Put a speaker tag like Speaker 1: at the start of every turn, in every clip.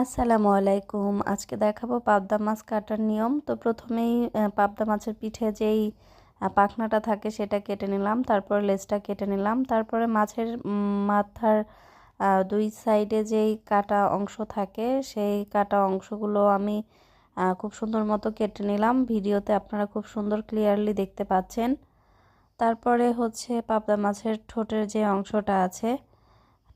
Speaker 1: আসসালামু আলাইকুম। আজকে দেখাবো পাবদা মাছ কাটার নিয়ম। তো প্রথমেই পাবদা মাছের পিঠে যেই পাখনাটা থাকে সেটা কেটে নিলাম, তারপর লেজটা কেটে নিলাম, তারপরে মাছের মাথার দুই সাইডে যেই কাটা অংশ থাকে সেই কাটা অংশগুলো আমি খুব সুন্দর মতো কেটে নিলাম। ভিডিওতে আপনারা খুব সুন্দর ক্লিয়ারলি দেখতে পাচ্ছেন। তারপরে হচ্ছে পাবদা মাছের ঠোঁটের যে অংশটা আছে,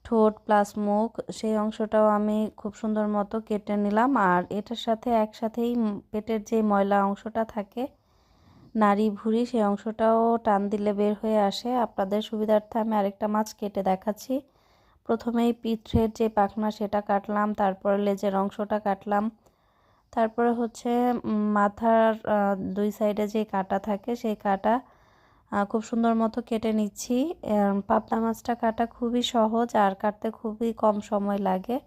Speaker 1: ঠোঁট প্লাস মুখ, সেই অংশটাও আমি খুব সুন্দর মতো কেটে নিলাম। আর এটার সাথে একসাথেই পেটের যে ময়লা অংশটা থাকে, নাড়ি ভুঁড়ি, সেই অংশটাও টান দিলে বের হয়ে আসে। আপনাদের সুবিধার্থে আমি আরেকটা মাছ কেটে দেখাচ্ছি। প্রথমেই পিঠের যে পাখনা সেটা কাটলাম, তারপরে লেজের অংশটা কাটলাম, তারপরে হচ্ছে মাথার দুই সাইডে যে কাটা থাকে সেই কাটা খুব সুন্দর মতো কেটে নিচ্ছি। পাবদা মাছটা কাটা খুবই সহজ আর কাটতে খুবই কম সময় লাগে।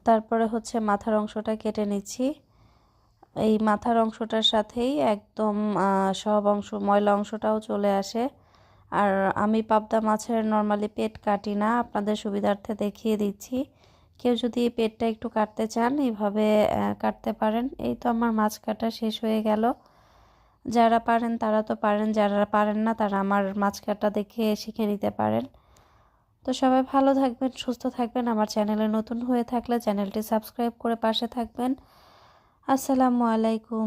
Speaker 1: তারপরে হচ্ছে মাথার অংশটা কেটে নিচ্ছি। এই মাথার অংশটার সাথেই একদম সব অংশ, ময়লা অংশটাও চলে আসে। আর আমি পাবদা মাছের নর্মালি পেট কাটি না, আপনাদের সুবিধার্থে দেখিয়ে দিচ্ছি। কেউ যদি পেটটা একটু কাটতে চান এইভাবে কাটতে পারেন। এই তো আমার মাছ কাটা শেষ হয়ে গেল। যারা পারেন তারা তো পারেন, যারা পারেন না তারা আমার মাছ কাটা দেখে শিখে নিতে পারেন। তো সবাই ভালো থাকবেন, সুস্থ থাকবেন। আমার চ্যানেলে নতুন হয়ে থাকলে চ্যানেলটি সাবস্ক্রাইব করে পাশে থাকবেন। আসসালামু আলাইকুম।